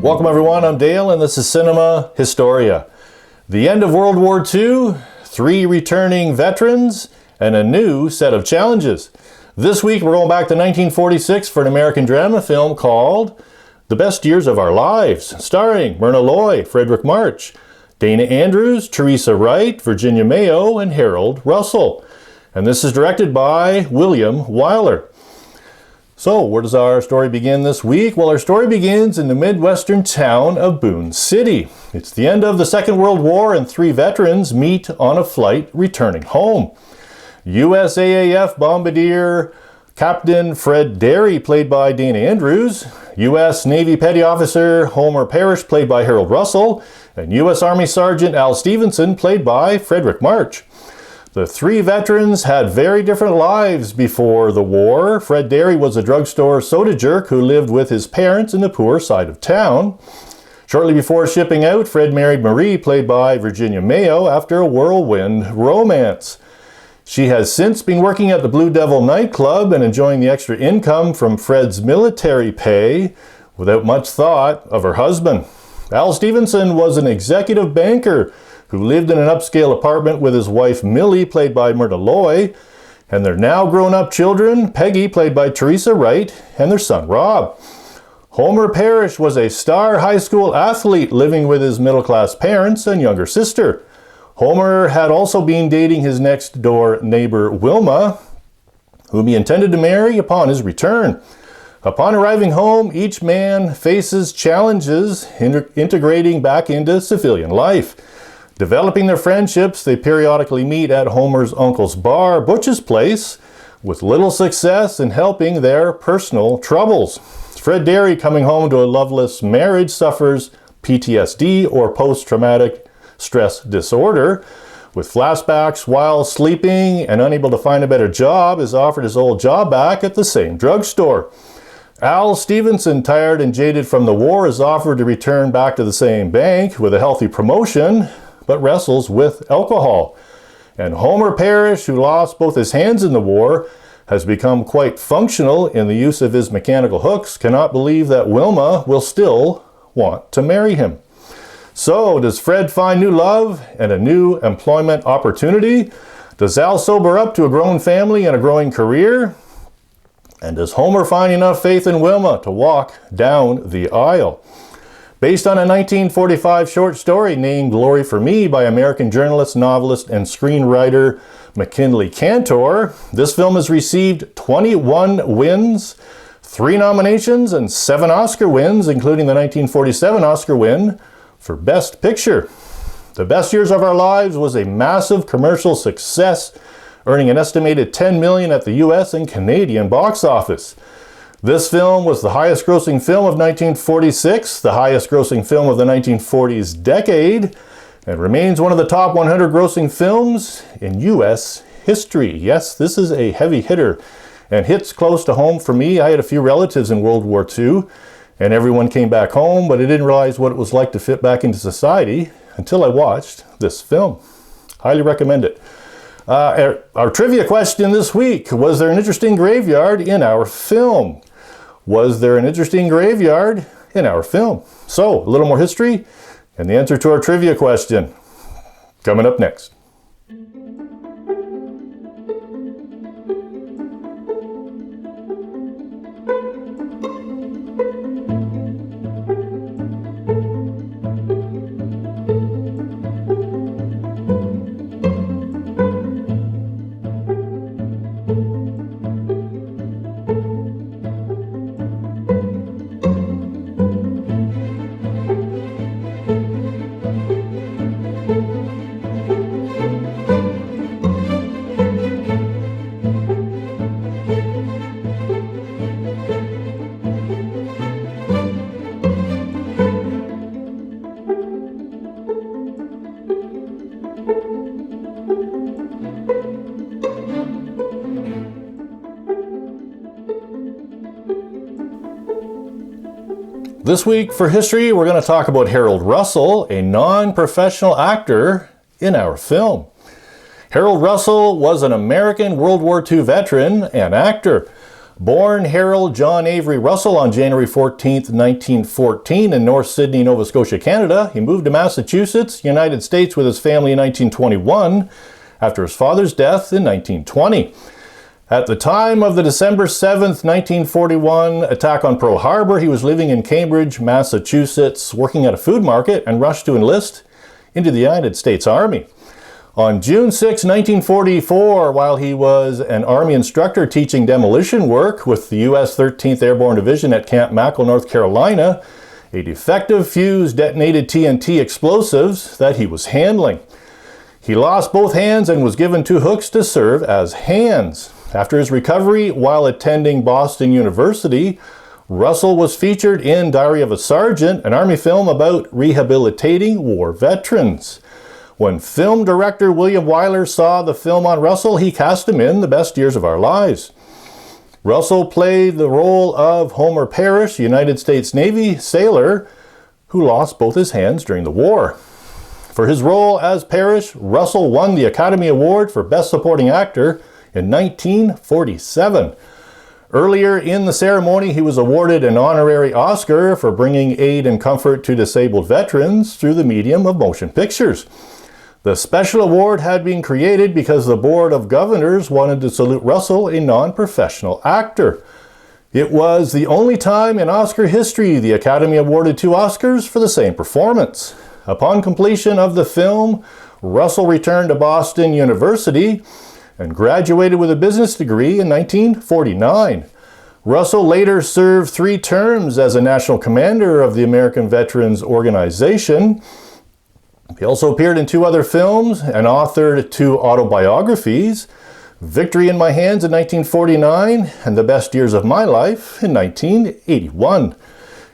Welcome everyone, I'm Dale and this is Cinema Historia. The end of World War II, 3 returning veterans, and a new set of challenges. This week we're going back to 1946 for an American drama film called The Best Years of Our Lives, starring Myrna Loy, Frederick March, Dana Andrews, Teresa Wright, Virginia Mayo, and Harold Russell. And this is directed by William Wyler. So, where does our story begin this week? Well, our story begins in the Midwestern town of Boone City. It's the end of the Second World War and 3 veterans meet on a flight returning home. USAAF Bombardier Captain Fred Derry, played by Dana Andrews, U.S. Navy Petty Officer Homer Parrish, played by Harold Russell, and U.S. Army Sergeant Al Stevenson, played by Frederick March. The 3 veterans had very different lives before the war. Fred Derry was a drugstore soda jerk who lived with his parents in the poor side of town. Shortly before shipping out, Fred married Marie, played by Virginia Mayo, after a whirlwind romance. She has since been working at the Blue Devil nightclub and enjoying the extra income from Fred's military pay without much thought of her husband. Al Stevenson was an executive banker who lived in an upscale apartment with his wife Millie, played by Myrna Loy, and their now grown-up children, Peggy, played by Teresa Wright, and their son Rob. Homer Parrish was a star high school athlete living with his middle-class parents and younger sister. Homer had also been dating his next-door neighbor Wilma, whom he intended to marry upon his return. Upon arriving home, each man faces challenges integrating back into civilian life. Developing their friendships, they periodically meet at Homer's uncle's bar, Butch's Place, with little success in helping their personal troubles. Fred Derry, coming home to a loveless marriage, suffers PTSD or post-traumatic stress disorder. With flashbacks while sleeping and unable to find a better job, is offered his old job back at the same drugstore. Al Stevenson, tired and jaded from the war, is offered to return back to the same bank with a healthy promotion, but wrestles with alcohol. And Homer Parrish, who lost both his hands in the war, has become quite functional in the use of his mechanical hooks, cannot believe that Wilma will still want to marry him. So, does Fred find new love and a new employment opportunity? Does Al sober up to a grown family and a growing career? And does Homer find enough faith in Wilma to walk down the aisle? Based on a 1945 short story named Glory for Me by American journalist, novelist, and screenwriter McKinley Cantor, this film has received 21 wins, 3 nominations, and 7 Oscar wins, including the 1947 Oscar win for Best Picture. The Best Years of Our Lives was a massive commercial success, earning an estimated $10 million at the US and Canadian box office. This film was the highest grossing film of 1946, the highest grossing film of the 1940s decade, and remains one of the top 100 grossing films in US history. Yes, this is a heavy hitter and hits close to home for me. I had a few relatives in World War II, and everyone came back home, but I didn't realize what it was like to fit back into society until I watched this film. Highly recommend it. Our trivia question this week: was there an interesting graveyard in our film? Was there an interesting graveyard in our film? So, a little more history and the answer to our trivia question coming up next. This week for history, we're going to talk about Harold Russell, a non-professional actor in our film. Harold Russell was an American World War II veteran and actor. Born Harold John Avery Russell on January 14, 1914 in North Sydney, Nova Scotia, Canada, he moved to Massachusetts, United States with his family in 1921 after his father's death in 1920. At the time of the December 7th, 1941 attack on Pearl Harbor, he was living in Cambridge, Massachusetts, working at a food market and rushed to enlist into the United States Army. On June 6, 1944, while he was an Army instructor teaching demolition work with the U.S. 13th Airborne Division at Camp Mackle, North Carolina, a defective fuse detonated TNT explosives that he was handling. He lost both hands and was given 2 hooks to serve as hands. After his recovery while attending Boston University, Russell was featured in Diary of a Sergeant, an Army film about rehabilitating war veterans. When film director William Wyler saw the film on Russell, he cast him in The Best Years of Our Lives. Russell played the role of Homer Parrish, United States Navy sailor who lost both his hands during the war. For his role as Parrish, Russell won the Academy Award for Best Supporting Actor in 1947. Earlier in the ceremony, he was awarded an honorary Oscar for bringing aid and comfort to disabled veterans through the medium of motion pictures. The special award had been created because the Board of Governors wanted to salute Russell, a non-professional actor. It was the only time in Oscar history the Academy awarded 2 Oscars for the same performance. Upon completion of the film, Russell returned to Boston University and graduated with a business degree in 1949. Russell later served 3 terms as a national commander of the American Veterans Organization. He also appeared in 2 other films and authored 2 autobiographies, Victory in My Hands in 1949 and The Best Years of My Life in 1981.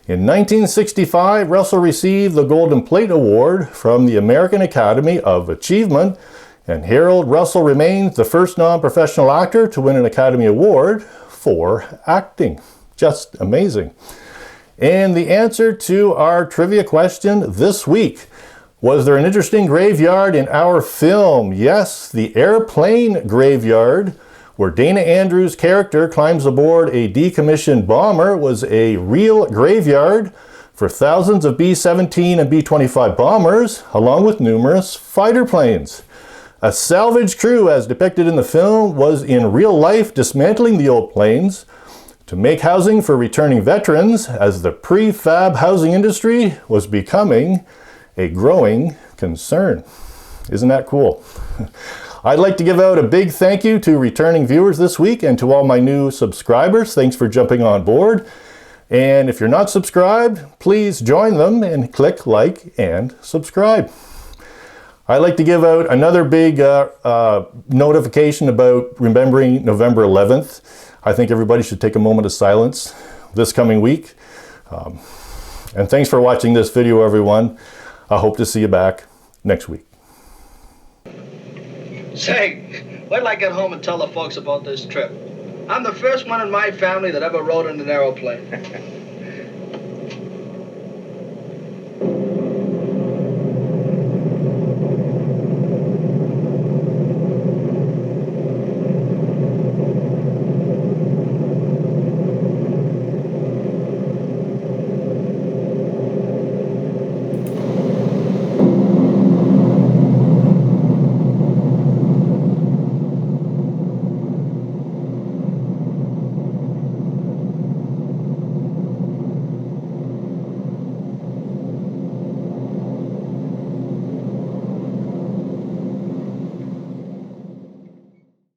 In 1965, Russell received the Golden Plate Award from the American Academy of Achievement, and Harold Russell remains the first non-professional actor to win an Academy Award for acting. Just amazing. And the answer to our trivia question this week: was there an interesting graveyard in our film? Yes, the airplane graveyard, where Dana Andrews' character climbs aboard a decommissioned bomber, was a real graveyard for thousands of B-17 and B-25 bombers, along with numerous fighter planes. A salvage crew, as depicted in the film, was in real life dismantling the old planes to make housing for returning veterans, as the prefab housing industry was becoming a growing concern. Isn't that cool? I'd like to give out a big thank you to returning viewers this week and to all my new subscribers. Thanks for jumping on board. And if you're not subscribed, please join them and click like and subscribe. I'd like to give out another big notification about remembering November 11th. I think everybody should take a moment of silence this coming week. And thanks for watching this video, everyone. I hope to see you back next week. Say, wait till I get home and tell the folks about this trip. I'm the first one in my family that ever rode in an aeroplane.